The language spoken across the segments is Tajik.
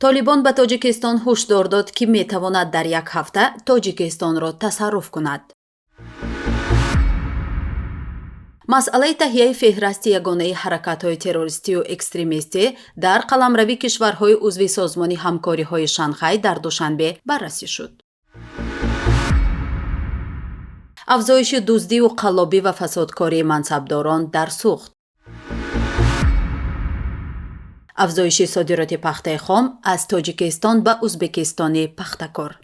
طالبان به تاجیکستان هشدار داد که میتواند در یک هفته تاجیکستان را تصرف کند. مسئله تهیه فهرست یگانه حرکت‌های تروریستی و اکستریمیستی در قلمروی کشورهای عضو سازمان همکاری‌های شانگهای در دوشنبه بررسی شد. افزایش دزدی و قلابی و فسادکاری منصبداران در سوخت. افزایش صادرات پخته خام از تاجیکستان به ازبکستان پخته‌کار.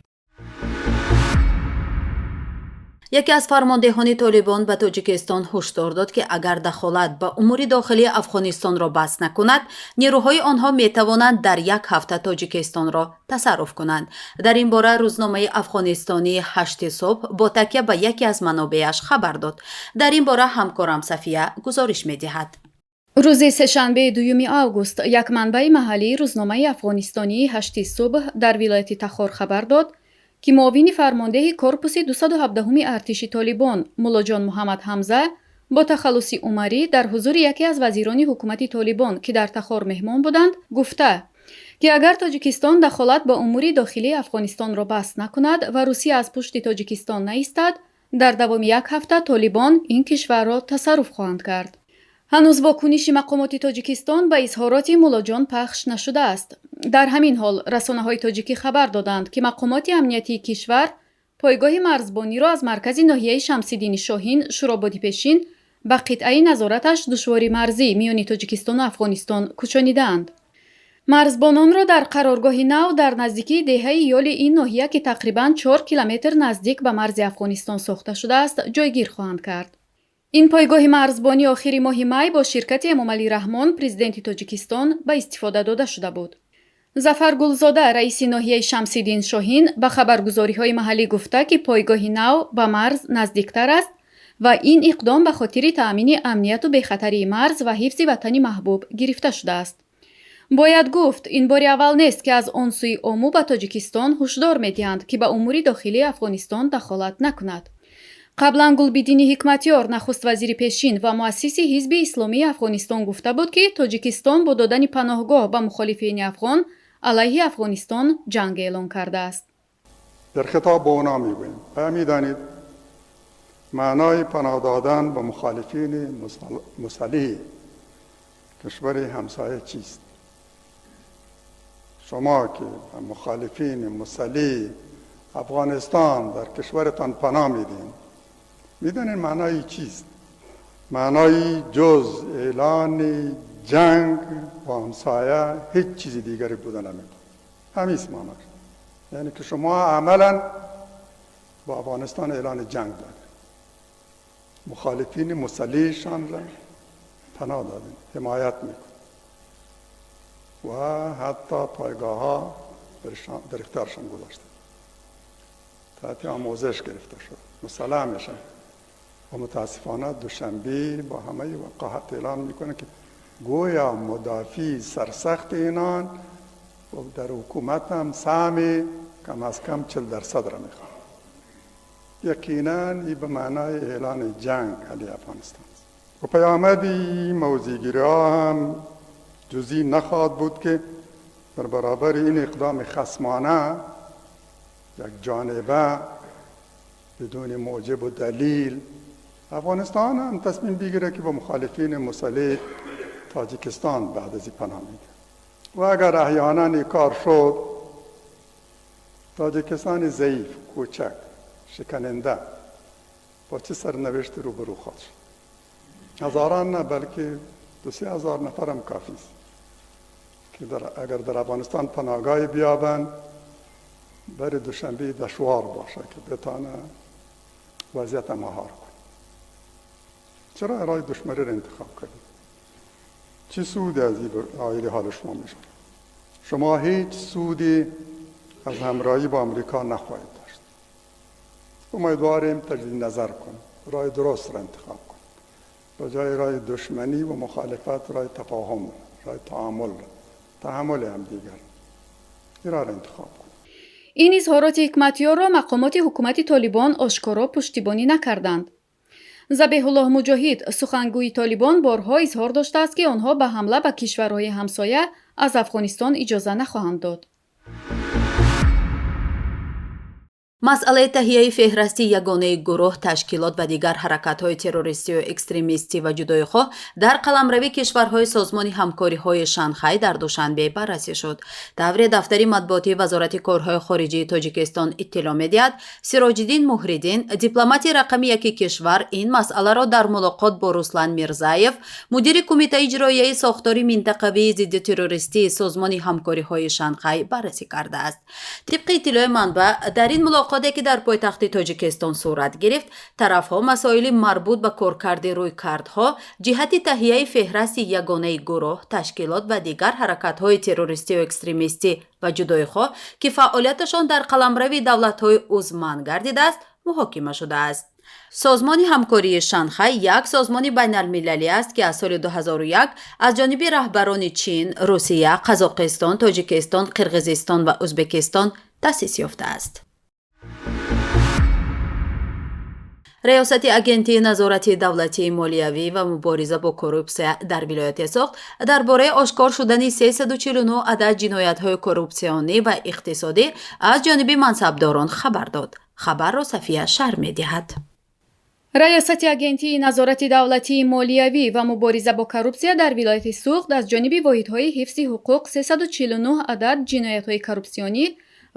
یکی از فرماندهان طالبان به تاجیکستان هشدار داد که اگر دخالت به امور داخلی افغانستان را بس نکند، نیروهای آنها می توانند در یک هفته تاجیکستان را تصرف کنند. در این باره روزنامه افغانستانی 8 صبح با تکیه به یکی از منابعش خبر داد. در این باره همکارم صفیه گزارش می دهد. روز سه‌شنبه 2 آگوست یک منبع محلی روزنامه افغانستانی 8 صبح در ولایت تخار خبر داد که معاون فرمانده کورپوس 217 ارتش طالبان مولاجان محمد حمزه با تخلص عمری در حضور یکی از وزیران حکومت طالبان که در تخار مهمان بودند گفته که اگر تاجیکستان دخالت به امور داخلی افغانستان را بس نکند و روسیه از پشت تاجیکستان نایستد، در دوام یک هفته طالبان این کشور را تصرف خواهند کرد. هنوز واکنش مقامات تاجیکستان به اظهارات مولاجان پخش نشده است. در همین حال رسانه‌های تاجیکی خبر دادند که مقامات امنیتی کشور پایگاه مرزبانی را از مرکز ناحیه شمس‌الدین شاهین شورابادی پیشین به قطعه نظارتش دشواری مرزی میان تاجیکستان و افغانستان کوچانیدند. مرزبانان را در قرارگاه نو در نزدیکی دهه یال این ناحیه که تقریباً 4 کیلومتر نزدیک به مرز افغانستان ساخته شده است جایگیر خواهند کرد. این پایگاه مرزبانی آخر ماه می با شرکت امامعلی رحمان پرزیدنت تاجیکستان به استفاده داده شده بود. ظفر گلزاده رئیس ناحیه شمس‌الدین شاهین به خبرگزاری‌های محلی گفته که پایگاه نو به مرز نزدیکتر است و این اقدام به خاطر تأمین امنیت و بخطری مرز و حفظ وطن محبوب گرفته شده است. باید گفت این بار اول نیست که از آن سوی عمو به تاجیکستان هشدار می‌دهند که به امور داخلی افغانستان دخالت نکند. قبلا گلبدین حکمتیار نخست وزیر پیشین و مؤسس حزب اسلامی افغانستان گفته بود که تاجیکستان با دادن پناهگاه به مخالفین افغان علیه افغانستان جنگ اعلان کرده است. در خطاب به اونا میگوییم میدانید معنای پناه دادن به مخالفین مسلح کشور همسایه چیست؟ شما که مخالفین مسلح افغانستان در کشورتان پناه میدین، میدونین معنای چیست؟ معنای جز اعلان جنگ با همسایه هیچ چیز دیگری بوده نمیده. همیست معناش. یعنی که شما عملا با افغانستان اعلان جنگ دادین، مخالفین مسلحشان را پناه دادین، حمایت میکن و حتی پایگاه ها در اختیارشان گذاشتن، تحت آموزش گرفته شد، مسلح میشن. و متاسفانه دوشنبه با همه وقاحت اعلان میکنه که گویا مدافع سرسخت اینان و در حکومت هم سهم کم از کم 40% را میخواد. یقینا این به معنای اعلان جنگ علیه افغانستان است. و پیامد این موضوعگیری ها هم جزئی نخواهد بود که در برابر این اقدام خصمانه یک جانبه بدون موجب و دلیل افغانستان هم تصمیم بگیره که با مخالفین مسلح تاجیکستان بعد از این پناه میده. و اگر احیانا این کار شد، تاجیکستان ضعیف، کوچک، شکننده با چه سرنوشت روبرو خواهد شد؟ هزاران نه بلکه 2-3 هزار نفر هم کافی است که اگر در افغانستان پناهگاهی بیابند، برای دوشنبه دشوار باشه که بتانه وضعیت مهار کنه. چرا راه دشمنی را انتخاب کردید؟ چه سودی از این آیل حال شما میشه؟ شما هیچ سودی از همراهی با امریکا نخواهید داشت. امیدواریم تجدید نظر کن، راه درست را انتخاب کن، به جای راه دشمنی و مخالفت راه تفاهم، راه تعامل، تحمل هم دیگر این راه را انتخاب کن. این اظهارات حکمتیار را مقامات حکومت طالبان آشکارا پشتیبانی نکردند. забеҳуллоҳ муҷоҳид сухангӯи толибон борҳо изҳор доштааст ки онҳо ба ҳамла ба кишварҳои ҳамсоя аз Афғонистон иҷоза нахоҳанд дод. масъалаи таҳияи феҳристи ягонаи гурӯҳ, ташкилот ва дигар ҳаракатҳои террористию экстремистӣ ва ҷудоихоҳ дар қаламравии кишварҳои созмони ҳамкориҳои Шанхай дар Душанбе баррасӣ шуд. тавре дафтари матбуотии вазорати корҳои хориҷии Тоҷикистон иттилоъ медиҳад, Сироҷиддин Муҳриддин, дипломати рақами яки кишвар, ин масъаларо дар мулоқот бо Руслан Мирзаев, мудири кумитаи иҷроияи сохтори минтақавии зидди террористии созмони ҳамкориҳои Шанхай баррасӣ кардааст. тибқи иттилои манбаъ, дар ин мулоқоте ки дар пойтахти Тоҷикистон сурат гирифт, тарафҳо масоили марбут ба коркарди рӯйкардҳо ҷиҳати таҳияи феҳристи ягонаи гурӯҳ, ташкилот ва дигар ҳаракатҳои террористию экстремистӣ ва ҷудоихоҳ ки фаъолияташон дар қаламрави давлатҳои узв манъ гардидааст, муҳокима шудааст. созмони ҳамкории Шанхай як созмони байналмилалӣ аст ки аз соли 2001 аз ҷониби раҳбарони Чин, Русия, Қазоқистон, Тоҷикистон, Қирғизистон ва Ӯзбекистон таъсис ёфтааст. риёсати агентии назорати давлатии молиявӣ ва мубориза бо коррупсия дар вилояти Соғд дар бораи ошкор шудани 349 адад ҷиноятҳои коррупсионӣ ва иқтисодӣ аз ҷониби мансабдорон хабар дод. хабарро Сафия Шар медиҳад. риёсати агентии назорати давлатии молиявӣ ва мубориза бо коррупсия дар вилояти Суғд аз ҷониби воҳидҳои ҳифзи ҳуқуқ 349 адад ҷиноятҳои коррупсионӣ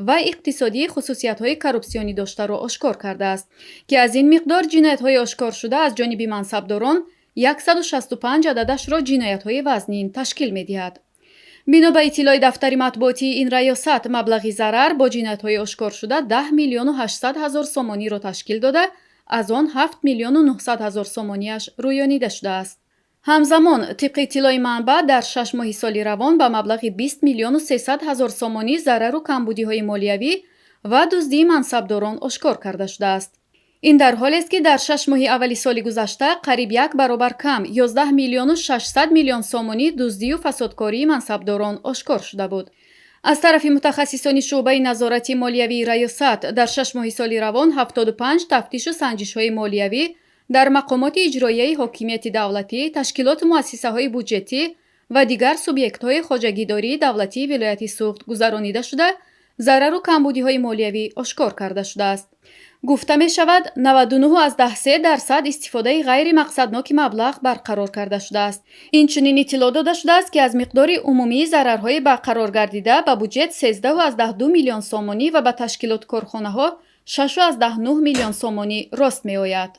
ва иқтисодии хусусиятҳои коррупсионӣ доштаро ошкор кардааст, ки аз ин миқдор ҷиноятҳои ошкоршуда аз ҷониби мансабдорон 165 ададашро ҷиноятҳои вазнин ташкил медиҳад. бино ба иттилои дафтари матбуотии ин раёсат, маблағи зарар бо ҷиноятҳои ошкоршуда 10 миллиону 800 ҳазор сомониро ташкил дода, аз он 7 миллиону 900 ҳазор сомонияш рӯёнида шудааст. ҳамзамон, тибқи иттилои манбаъ, дар 6 моҳи соли равон ба маблағи 20 миллиону 300 ҳазор сомонӣ зарару камбудиҳои молиявӣ ва дуздии мансабдорон ошкор карда шудааст. ин дар ҳолест ки дар 6 моҳи аввали соли гузашта қариб 1 баробар кам 11 миллиону 600 миллион сомонӣ дуздию фасодкории мансабдорон ошкор шуда буд. аз тарафи мутахассисони шуъбаи назорати молиявии раёсат, дар 6 моҳи соли равон 75 тафтишу санҷишҳои молиявӣ дар мақомоти иҷроияи ҳокимияти давлатӣ, ташкилоту муассисаҳои буҷетӣ ва дигар субъектҳои хоҷагидории давлатии вилояти Суғд гузаронида шуда, зарару камбудиҳои молиявӣ ошкор карда шудааст. гуфта мешавад, 99.3% истифодаи ғайримақсадноки маблағ барқарор карда шудааст. инчунин иттилоъ дода шудааст, ки аз миқдори умумии зарарҳои барқарор гардида ба буҷет 13.2 миллион сомонӣ ва ба ташкилот корхонаҳо 6.9 миллион сомонӣ рост меояд.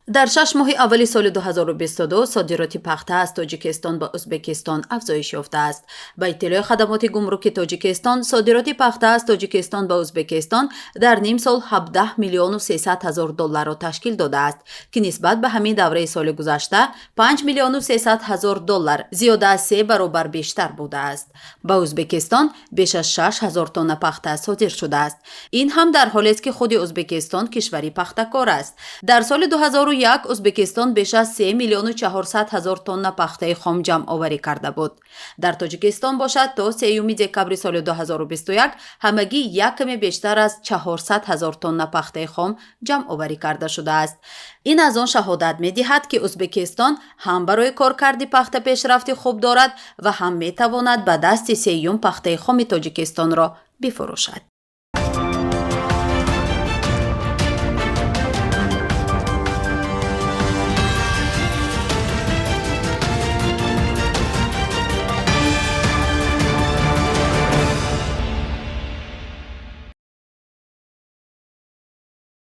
дар 6 моҳи аввали соли 2022 содироти пахта аз Тоҷикистон ба Ӯзбекистон афзоиш ёфтааст. ба иттилои хадамоти гумруки Тоҷикистон, содироти пахта аз Тоҷикистон ба Ӯзбекистон дар ним сол 17 миллиону 300 ҳазор долларро ташкил додааст, ки нисбат ба ҳамин давраи соли гузашта 5 миллиону 300 ҳазор доллар зиёда аз 3 баробар бештар будааст. ба Ӯзбекистон беш аз 6 ҳазор тонна пахта содир шудааст. ин ҳам дар ҳолест ки худи Ӯзбекистон кишвари пахтакор аст. дар соли 2001 Ӯзбекистон беш аз 3 миллиону 400 ҳазор тонна пахтаи хом ҷамъоварӣ карда буд. дар Тоҷикистон бошад то 3 декабри соли 2021 ҳамагӣ як каме бештар аз 400 ҳазор тонна пахтаи хом ҷамъоварӣ карда шудааст. ин аз он шаҳодат медиҳад, ки Ӯзбекистон ҳам барои коркарди пахта пешрафти хуб дорад ва ҳам метавонад ба дасти сеюм пахтаи хоми Тоҷикистонро бифурӯшад.